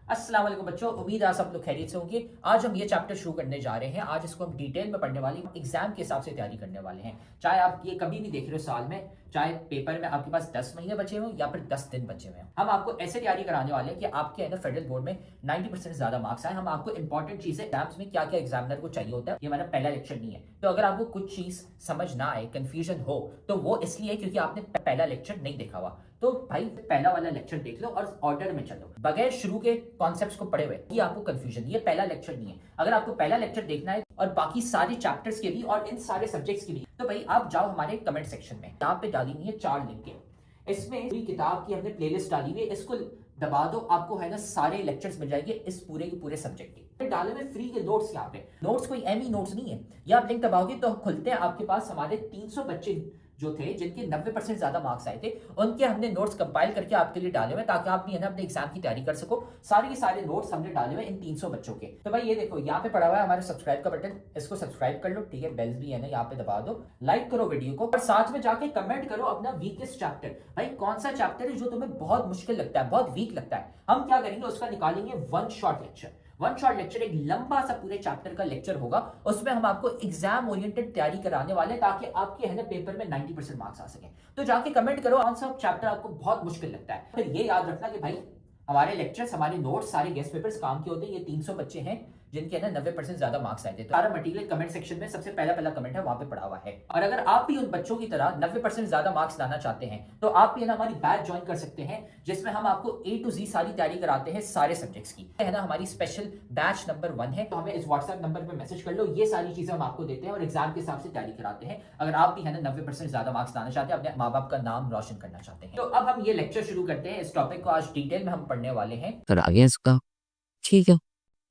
अस्सलाम वालेकुम बच्चों, उम्मीद है आप सब लोग खैरियत से होंगे। आज हम ये चैप्टर शुरू करने जा रहे हैं। आज इसको हम डिटेल में पढ़ने वाले हैं, एग्जाम के हिसाब से तैयारी करने वाले हैं। चाहे आप ये कभी भी देख रहे हो साल में, चाहे पेपर में आपके पास 10 महीने बचे हों या फिर 10 दिन बचे हुए हैं, हम आपको ऐसे तैयारी कराने वाले हैं कि आपके है ना फेडरल बोर्ड में 90% से ज्यादा मार्क्स आए। हम आपको इंपॉर्टेंट चीजें एग्जाम्स में क्या क्या एग्जामिनर को चाहिए होता है, ये हमारा पहला लेक्चर नहीं है। तो अगर आपको कुछ चीज समझ ना आए, कंफ्यूजन हो, तो वो इसलिए क्योंकि आपने पहला लेक्चर नहीं देखा हुआ। तो भाई पहला वाला लेक्चर देख लो और ऑर्डर में चलो, बगैर शुरू के कॉन्सेप्ट्स को पढ़े हुए ये आपको कंफ्यूजन, ये पहला लेक्चर नहीं है। अगर आपको पहला लेक्चर देखना है और बाकी सारे चैप्टर्स के भी और इन सारे सब्जेक्ट्स के भी, तो भाई आप जाओ हमारे कमेंट सेक्शन में, यहाँ पे डाली हुई है 4 लिंक। इसमें पूरी किताब की हमने प्लेलिस्ट डाली हुई है, इसको दबा दो, आपको है ना सारे लेक्चर्स मिल जाएंगे इस पूरे के पूरे सब्जेक्ट के। डाले हुए फ्री के नोट्स, यहाँ पे नोट्स कोई एमी नोट्स नहीं है। ये आप लिंक दबाओगे तो खुलते हैं, आपके पास हमारे 300 बच्चे जो थे जिनके 90% ज्यादा मार्क्स आए थे, उनके हमने नोट्स कंपाइल करके आपके लिए डाले हुए ताकि आप भी है ना अपने एग्जाम की तैयारी कर सको। सारे के सारे नोट्स हमने डाले हुए इन 300 बच्चों के। तो भाई ये देखो यहाँ पे पड़ा हुआ है हमारे सब्सक्राइब का बटन, इसको सब्सक्राइब कर लो, ठीक है। बेल्स भी है ना यहाँ पे दबा दो, लाइक करो वीडियो को और साथ में जाके कमेंट करो अपना वीकेस्ट चैप्टर। भाई कौन सा चैप्टर है जो तुम्हें बहुत मुश्किल लगता है, बहुत वीक लगता है, हम क्या करेंगे उसका निकालेंगे one shot lecture. One shot lecture एक लंबा सा पूरे चैप्टर का लेक्चर होगा, उसमें हम आपको एग्जाम ओरिएंटेड तैयारी कराने वाले हैं ताकि आपके है ना पेपर में 90% मार्क्स आ सके। तो जाके कमेंट करो कौन सा चैप्टर आपको बहुत मुश्किल लगता है। फिर ये याद रखना कि भाई हमारे लेक्चर्स, हमारे नोट्स, सारे गेस्ट पेपर्स काम के होते हैं। ये 300 बच्चे हैं जिनके ना 90% ज्यादा मार्क्स आए थे। तो सारा मटेरियल कमेंट सेक्शन में सबसे पहला कमेंट है, वहां पे पड़ा हुआ है। और अगर आप भी उन बच्चों की तरह 90% ज्यादा मार्क्स लाना चाहते हैं तो आप भी है ना हमारी बैच ज्वाइन कर सकते हैं, जिसमें हम आपको A to Z सारी तैयारी कराते हैं सारे सब्जेक्ट्स की, है ना। हमारी स्पेशल बैच नंबर 1 है, तो हमें इस व्हाट्सएप नंबर पर मैसेज कर लो। ये सारी चीजें हम आपको देते हैं और एग्जाम के हिसाब से तैयारी कराते हैं। अगर आप भी है ना 90% ज्यादा मार्क्स लाना चाहते हैं, अपने माँ बाप का नाम रोशन करना चाहते हैं। तो अब हम ये लेक्चर शुरू करते हैं। इस टॉपिक को आज डिटेल में हम पढ़ने वाले हैं। सर आगे इसका ठीक है।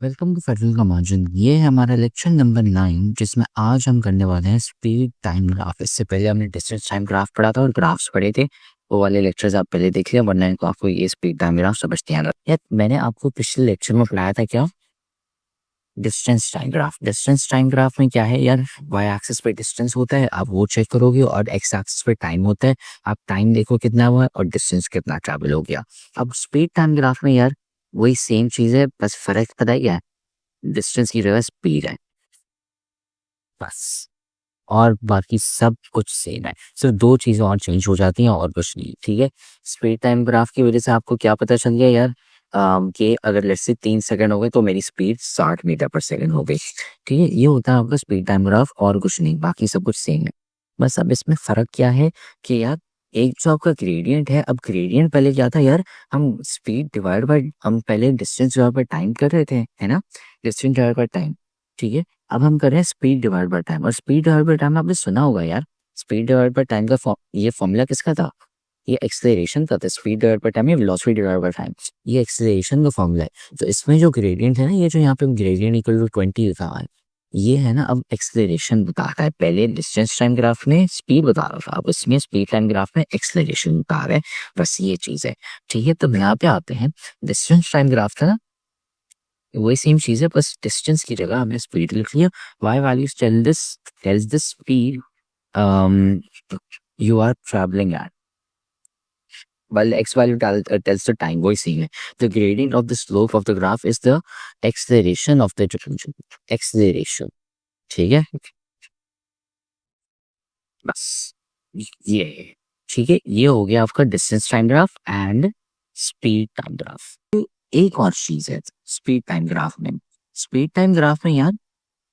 वेलकम टू फेडरल का मार्जिन। ये है हमारा लेक्चर नंबर 9, जिसमें आज हम करने वाले हैं स्पीड टाइम ग्राफ। इससे पहले हमने डिस्टेंस टाइम ग्राफ पढ़ा था और ग्राफ्स पढ़े थे, वो वाले लेक्चर्स आप पहले देखिए, वरना इनको आपको ये स्पीड टाइम ग्राफ समझते हैं। यार मैंने आपको पिछले लेक्चर में पढ़ाया था क्या, distance time graph. Distance time graph में क्या है यार, वाई एक्सिस पे डिस्टेंस होता है, आप वो चेक करोगे, और एक्स एक्सिस पे टाइम होता है, आप टाइम देखो कितना हुआ और डिस्टेंस कितना ट्रैवल हो गया। अब स्पीड टाइम ग्राफ में यार वही सेम चीज है, बस फर्क पता है क्या है, डिस्टेंस की जगह स्पीड है बस, और बाकी सब कुछ सेम है। सिर्फ 2 चीजें और चेंज हो जाती हैं और कुछ नहीं, ठीक है। स्पीड टाइम ग्राफ की वजह से आपको क्या पता चल गया यार, कि अगर लेट्स से 3 सेकंड हो गए तो मेरी स्पीड 60 मीटर पर सेकंड हो गई, ठीक है। ये होता है आपका स्पीड टाइम ग्राफ और कुछ नहीं, बाकी सब कुछ सेम है। बस अब इसमें फर्क क्या है कि यार एक जो आपका ग्रेडियंट है, अब ग्रेडियंट पहले क्या था यार, हम स्पीड डिवाइड बाय, हम पहले डिस्टेंस डिवाइड बाय टाइम कर रहे थे, है ना, डिस्टेंस डिवाइड बाय टाइम, ठीक है। अब हम कर रहे हैं स्पीड डिवाइड बाय टाइम, और स्पीड डिवाइड बाय टाइम आपने सुना होगा यार, स्पीड डिवाइड बाय टाइम का ये फॉर्मूला किसका था, ये एक्सेलरेशन का था। स्पीड डिवाइड बाय टाइम, ये वेलोसिटी डिवाइड बाय टाइम, ये एक्सेलरेशन का फॉर्मूला है। तो इसमें जो ग्रेडियंट है ना, ये जो यहाँ पे ग्रेडियंट इक्वल टू 20 लिखा हुआ है, ये है ना अब एक्सेलरेशन बता रहा है। पहले डिस्टेंस टाइम ग्राफ में स्पीड बता रहा था, अब इसमें स्पीड टाइम ग्राफ में एक्सेलरेशन बता रहा है, बस ये चीज है, ठीक है। तो यहाँ पे आते हैं, डिस्टेंस टाइम ग्राफ था ना, वही सेम चीज है, बस डिस्टेंस की जगह हमने स्पीड लिख लिया। Y values tells this speed you are travelling at, while x value tells the time, वही सेम है। The gradient of the slope of the graph is the acceleration of the acceleration, ठीक है, बस ये है, ठीक है। ये हो गया आपका distance time graph and speed time graph. एक और चीज है स्पीड टाइम ग्राफ में, स्पीड टाइम ग्राफ में यार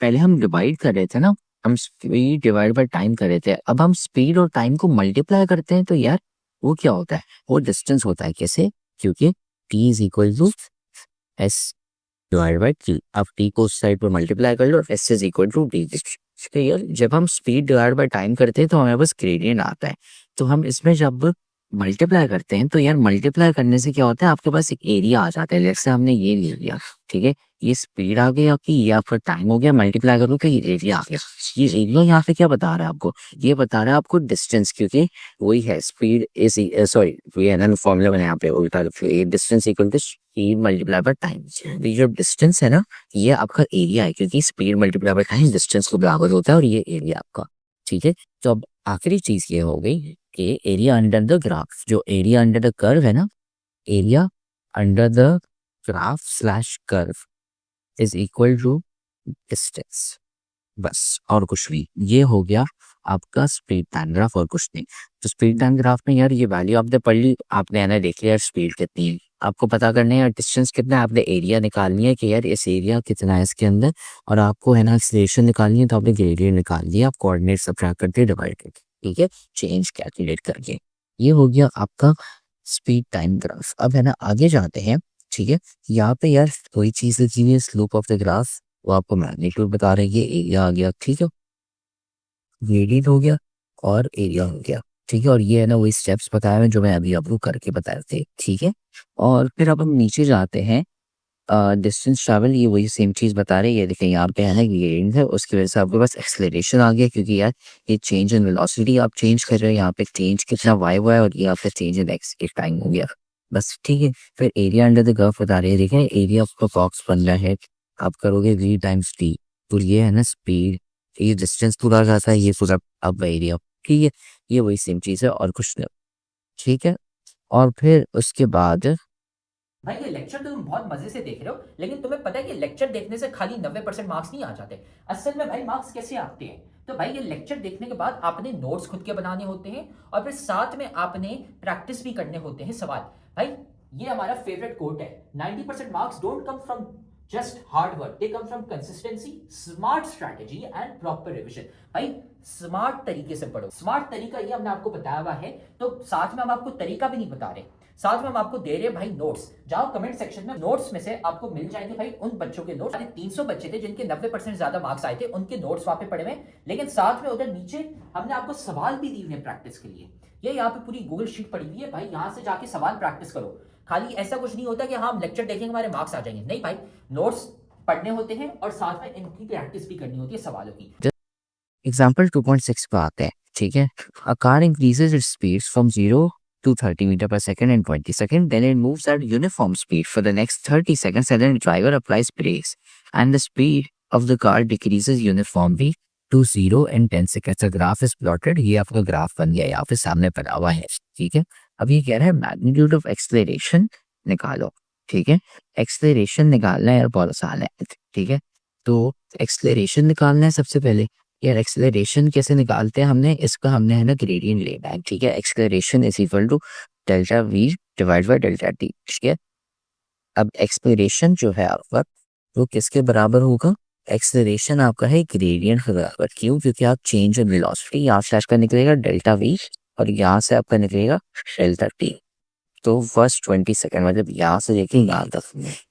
पहले हम डिवाइड कर रहे थे ना, हम स्पीड डिवाइड बाय टाइम कर रहे थे, अब हम स्पीड और टाइम को मल्टीप्लाई करते हैं तो यार वो क्या होता है, वो डिस्टेंस होता है। कैसे, क्योंकि t is equal to s divide by t, अब t को उस साइड पर मल्टीप्लाई कर लो और s is equal to d। यार जब हम स्पीड डिवाइड बाय टाइम करते हैं तो हमें बस ग्रेडियंट आता है, तो हम इसमें जब मल्टीप्लाई करते हैं तो यार मल्टीप्लाई करने से क्या होता है, आपके पास एक एरिया आ जाता है। जैसे हमने ये ले लिया, ठीक है, ये स्पीड आ गई आपकी, ये आपका टाइम हो गया, मल्टीप्लाई करो तो ये एरिया आ गया। ये एरिया यहाँ पे क्या बता रहा है आपको, ये बता रहा है आपको डिस्टेंस, क्योंकि वही है स्पीड इज सॉरी ये है ना फॉर्मूला मैंने यहाँ पे उल्टा, distance equal to speed multiply by time. ये जो डिस्टेंस है ना, ये आपका एरिया है, क्योंकि speed multiply by time distance को बराबर होता है, और ये एरिया आपका, ठीक है। तो अब आखिरी चीज ये हो गई कि एरिया अंडर द ग्राफ, जो एरिया अंडर द कर्व है ना, area under the graph slash curve is equal to distance, बस और कुछ नहीं। ये हो गया आपका स्पीड टाइम ग्राफ और कुछ नहीं। तो स्पीड टाइम ग्राफ में यार ये वैल्यू आपने पढ़ ली, आपने है ना देख लिया यार स्पीड कितनी है, आपको पता करना है यार डिस्टेंस कितना है, आपने एरिया निकालनी है कि यार इस एरिया कितना है इसके अंदर, और आपको है ना एक्सेलरेशन निकालनी है तो आपने ग्रेडियंट निकाल लिया, आप कोऑर्डिनेट सब्ट्रैक्ट करके डिवाइड करके, ठीक है, चेंज कैलकुलेट करके। ये हो गया आपका स्पीड टाइम ग्राफ। अब है ना आगे जाते हैं, ठीक है। यहाँ पे यार कोई चीज़ लिखी हुई है स्लोप ऑफ द ग्राफ, वो आपको मैग्नीट्यूड बता रही है, एरिया आ गया, ठीक है, ग्रेडियंट हो गया और एरिया हो गया, ठीक है। और ये है ना वही स्टेप्स बताए हुए जो मैं अभी आपको करके बताए थे, ठीक है। और फिर अब हम नीचे जाते हैं, डिस्टेंस ट्रैवल, ये वही सेम चीज़ बता रही है, देखिए यहाँ पे है ना ग्रेडियंट है, उसकी वजह से आपके पास एक्सेलरेशन आ गया, क्योंकि यार ये चेंज इन वेलोसिटी आप चेंज कर रहे हो, यहाँ पे चेंज कितना वाई हुआ है और ये आपका चेंज इन एक्स एक टाइम हो गया, बस, ठीक है। फिर एरिया अंडर द कर्व बता रहे हैं, देखें एरिया आपका बॉक्स बन रहा है, आप करोगे v टाइम्स t, तो ये है ना स्पीड, ये डिस्टेंस पूरा जाता है, ये पूरा अब एरिया, ठीक है। ये वही सेम चीज़ है और कुछ नहीं, ठीक है। और फिर उसके बाद भाई ये लेक्चर तो तुम बहुत मजे से देख रहे हो, लेकिन तुम्हें पता है कि लेक्चर देखने से खाली 90% मार्क्स नहीं आ जाते। असल में भाई मार्क्स कैसे आते हैं, तो भाई ये लेक्चर देखने के बाद आपने नोट्स खुद के बनाने होते हैं और फिर साथ में आपने प्रैक्टिस भी करने होते हैं सवाल। भाई ये हमारा फेवरेट कोट है, 90% marks don't come from just hard work, they come from consistency, smart strategy and proper revision. भाई स्मार्ट तरीके से पढ़ो, स्मार्ट तरीका ये हमने आपको बताया हुआ है, तो साथ में हम आपको तरीका भी नहीं बता रहे, साथ में हम आपको दे रहे हैं भाई नोट्स। जाओ कमेंट सेक्शन में, नोट्स में से आपको मिल जाएंगे भाई उन बच्चों के नोट्स, 300 बच्चे थे जिनके 90% ज्यादा मार्क्स आए थे, उनके नोट्स वहां पे पड़े हुए, लेकिन साथ में उधर नीचे हमने आपको सवाल भी दिए हैं प्रैक्टिस के लिए। ये यहाँ पे पूरी गूगल शीट पड़ी हुई है भाई, यहाँ से जाके सवाल प्रैक्टिस करो। खाली ऐसा कुछ नहीं होता कि हाँ हम लेक्चर देखेंगे हमारे मार्क्स आ जाएंगे, नहीं भाई, नोट्स पढ़ने होते हैं और साथ में इनकी प्रैक्टिस भी करनी होती है सवालों की। एग्जाम्पल 2.6 पे आते हैं, ठीक है। A car increases its speed from 0 to 30 meter per second in 20 seconds, then it moves at uniform speed for the next 30 seconds, and then the driver applies brakes and the speed of the car decreases uniformly to 0 in 10 seconds. The graph is plotted, ये आपका graph बन गया, यहाँ पे सामने पड़ा हुआ है, ठीक है। अब ये कह रहा है मैग्नीट्यूड ऑफ एक्सेलरेशन निकालो, ठीक है। एक्सेलरेशन निकालना है यार बहुत आसान है, ठीक है। तो एक्सेलरेशन निकालना है सबसे पहले, यार एक्सेलरेशन कैसे निकालते हैं, हमने है ना ग्रेडियंट लेना है, ठीक है। Acceleration is equal to delta V divide by delta T, ठीक है। अब एक्सेलरेशन जो है आपका वो किसके बराबर होगा, एक्सेलरेशन आपका है ग्रेडियंट के बराबर, क्यों, क्योंकि आप चेंज इन वेलोसिटी, यहाँ से आपका निकलेगा डेल्टा वी और यहाँ से आपका निकलेगा डेल्टा टी। तो फर्स्ट 20 सेकंड मतलब यहाँ से लेके यहाँ तक,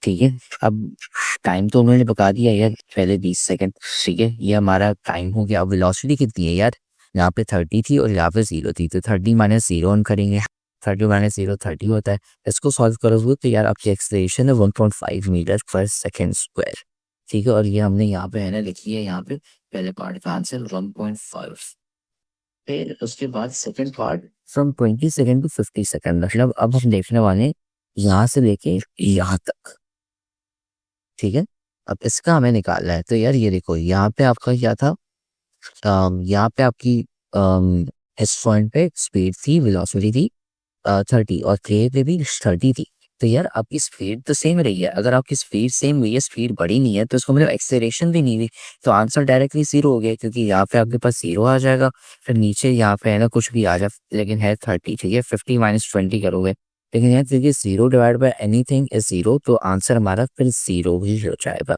ठीक है। अब टाइम तो उन्होंने बता दिया यार पहले 20 सेकंड, ठीक है, ये हमारा टाइम हो गया। अब वेलोसिटी कितनी है यार, यहाँ पे 30 थी और यहाँ पे 0 थी, तो 30 माइनस 0 ऑन करेंगे, 30 माइनस 0 30 होता है। इसको सॉल्व करोगे तो यार आपकी एक्सेलरेशन है 1.5 मीटर पर सेकेंड स्क्वायर, ठीक है। और ये हमने यहाँ पे है ना लिखी है, यहाँ पे पहले पार्ट का आंसर 1.5, फिर उसके बाद second part from 20 second to 50 second, मतलब अब हम देखने वाले यहाँ से लेके यहाँ तक, ठीक है। अब इसका हमें निकालना है, तो यार ये देखो यहाँ पे आपका क्या था, यहाँ पे आपकी इस पॉइंट पे स्पीड थी, वेलोसिटी थी 30 और के पे भी 30 थी, तो यार आपकी स्पीड तो सेम रही है। अगर आपकी स्पीड सेम हुई है, स्पीड बढ़ी नहीं है, तो इसको मतलब एक्सेलरेशन भी नहीं हुई, तो आंसर डायरेक्टली 0 हो गया, क्योंकि यहाँ पे आपके पास 0 आ जाएगा, फिर नीचे यहाँ पे है ना कुछ भी आ जाए, लेकिन है 30, ठीक है। 50 माइनस 20 करोगे, लेकिन यार क्योंकि 0 डिवाइड बाय एनीथिंग इज 0, तो आंसर हमारा फिर 0 ही हो जाएगा,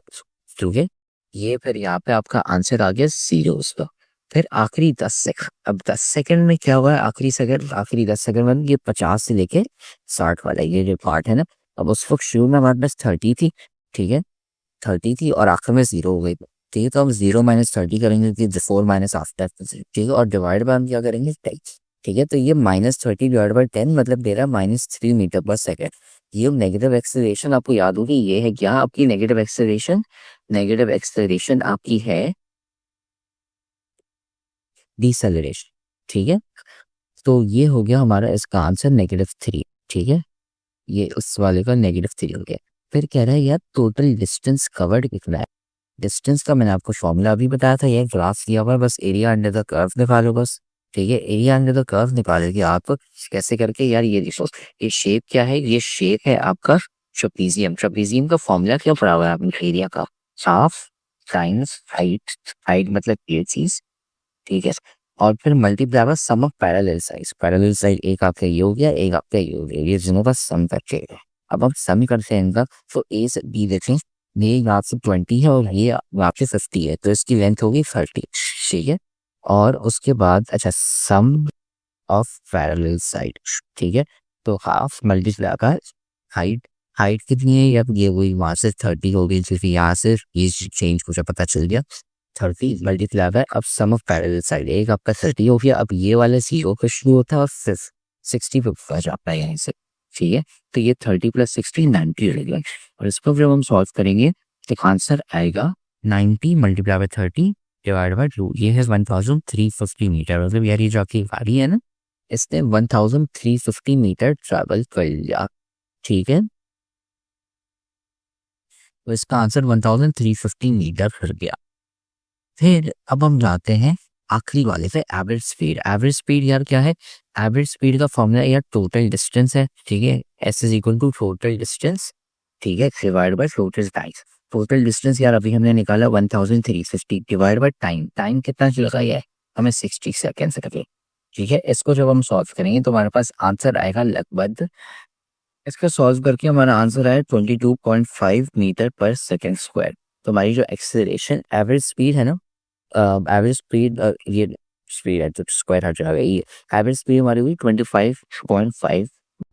ठीक है। ये फिर यहाँ पे आपका आंसर आ गया 0 उसका। फिर आखिरी 10 सेकंड, अब 10 सेकंड में क्या हुआ है, आखिरी 10 सेकंड में ये 50 से लेके 60 वाला ये जो पार्ट है ना, अब उस वक्त शुरू में हमारे पास 30 थी, ठीक है, 30 थी और आखिर में 0 हो गई, ठीक है। तो हम 0 माइनस 30 करेंगे कि 4 माइनस आफ्टर, ठीक है, और डिवाइड बाय हम क्या करेंगे 10, ठीक है। तो ये -30 डिवाइड बाय 10 मतलब दे रहा है -3 मीटर पर सेकेंड। ये नेगेटिव एक्सेलरेशन आपको याद होगी, ये है क्या आपकी नेगेटिव एक्सेलरेशन, नेगेटिव एक्सेलरेशन आपकी है डिसेलरेशन, ठीक है। तो ये हो गया हमारा इसका आंसर -3, ठीक है, ये उस वाले का -3 हो गया। फिर कह रहा है यार टोटल डिस्टेंस कवर्ड कितना है, डिस्टेंस का मैंने आपको फॉर्मूला अभी बताया था, ये ग्राफ दिया हुआ है, बस एरिया अंडर द कर्व निकालो बस, ठीक है। एरिया अंडर द कर्व निकालोगे आप कैसे करके, यार ये देखो ये शेप क्या है, ये शेप है आपका ट्रेपीजियम का फॉर्मूला क्या पड़ा हुआ है आपने एरिया का? हाफ टाइम्स हाइट, हाइट मतलब ये चीज, ठीक है, और फिर multiply by sum of parallel side. Parallel side एक आपका ये हो गया, एक आपका ये हो गया, ये दोनों का सम करके। अब हम सम करते हैं इनका, तो ए से बी देखें, ये यहाँ से 20 है और ये यहाँ से 50 है, तो इसकी लेंथ होगी 30, ठीक है। और उसके बाद अच्छा सम ऑफ पैरेलल साइड, ठीक है, तो हाफ मल्टीप्लाई का हाइट, हाइट कितनी है अब ये वही वहां से 30 हो गई, क्योंकि यहाँ से ये चेंज मुझे पता चल गया, 30 मल्टीप्लाई बाय अब सम ऑफ पैरेलल साइड, एक आपका 30 हो गया। अब ये वाला 0 पे शुरू होता है और फिर 60 पे ऊपर जाता है यहाँ से, ठीक है। तो ये 30 + 60 90 रहेगा, और इसको जब हम सॉल्व करेंगे तो आंसर आएगा 90 मल्टीप्लाई बाय 30 डिवाइड बाय 2, ये है 1350 मीटर। मतलब यार ये जो आपकी गाड़ी है ना, इसने 1350 मीटर ट्रैवल कर लिया, ठीक है। तो इसका आंसर 1350 मीटर कर गया। फिर अब हम जाते हैं आखिरी वाले पे, एवरेज स्पीड। एवरेज स्पीड यार क्या है? एवरेज स्पीड का फॉर्मूला यार टोटल डिस्टेंस है, ठीक है, S is equal to total distance, ठीक है, divide by total time. Total distance यार अभी हमने निकाला 1350 डिवाइड बाय टाइम, टाइम कितना लगा है हमें 60 सेकेंड से लगे, ठीक है। इसको जब हम सॉल्व करेंगे तो हमारे पास आंसर आएगा लगभग, इसका सॉल्व करके हमारा आंसर आया 22.5 मीटर पर सेकेंड स्क्वायर। तो हमारी जो एक्सेलरेशन एवरेज स्पीड है ना, एवरेज स्पीड ये स्पीड है तो स्क्वायर हट जाएगा, ये एवरेज स्पीड हमारी हुई 25.5।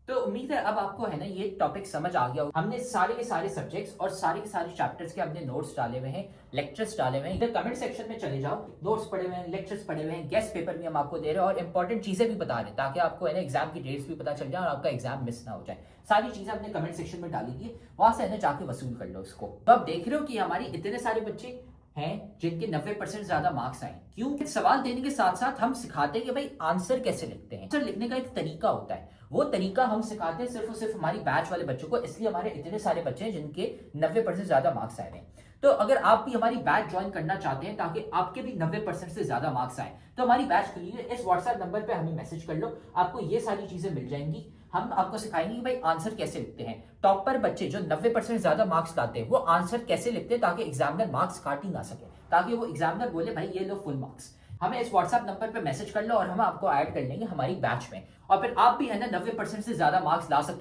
तो उम्मीद है अब आपको है ना ये टॉपिक समझ आ गया। हमने सारे के सारे सब्जेक्ट्स और सारे के सारे चैप्टर्स के हमने नोट्स डाले हुए हैं, लेक्चर्स डाले हुए हैं। इधर कमेंट सेक्शन में चले जाओ, नोट्स पढ़े हुए हैं, लेक्चर्स पढ़े हुए हैं, गेस्ट पेपर भी हम आपको दे रहे हैं और इंपॉर्टेंट चीजें भी बता रहे हैं, ताकि आपको है ना एग्जाम की डेट्स भी पता चल जाए और आपका एग्जाम मिस ना हो जाए। सारी चीजें हमने कमेंट सेक्शन में डाली थी, वहां से है ना जाके वसूल कर लो इसको। तो आप देख रहे हो कि हमारी इतने सारे बच्चे हैं जिनके 90% ज्यादा मार्क्स आए। क्यों? सवाल देने के साथ साथ हम सिखाते हैं कि भाई आंसर कैसे लिखते हैं। आंसर लिखने का एक तरीका होता है, वो तरीका हम सिखाते हैं सिर्फ और सिर्फ हमारी बैच वाले बच्चों को, इसलिए हमारे इतने सारे बच्चे हैं जिनके 90% ज्यादा मार्क्स आए हैं। तो अगर आप भी हमारी बैच ज्वाइन करना चाहते हैं ताकि आपके भी 90% से ज्यादा मार्क्स आए, तो हमारी बैच के लिए इस व्हाट्सएप नंबर पे हमें मैसेज कर लो, आपको ये सारी चीजें मिल जाएंगी। हम आपको सिखाएंगे कि भाई आंसर कैसे लिखते हैं। टॉपर बच्चे जो 90% ज्यादा मार्क्स लाते हैं वो आंसर कैसे लिखते हैं ताकि एग्जामिनर मार्क्स काट ही ना सके, ताकि वो एग्जामिनर बोले भाई ये लो फुल मार्क्स। हमें इस व्हाट्सएप नंबर पे मैसेज कर लो और हम आपको ऐड कर लेंगे हमारी बैच में, और फिर आप भी है ना 90% से ज्यादा मार्क्स ला सकते हैं।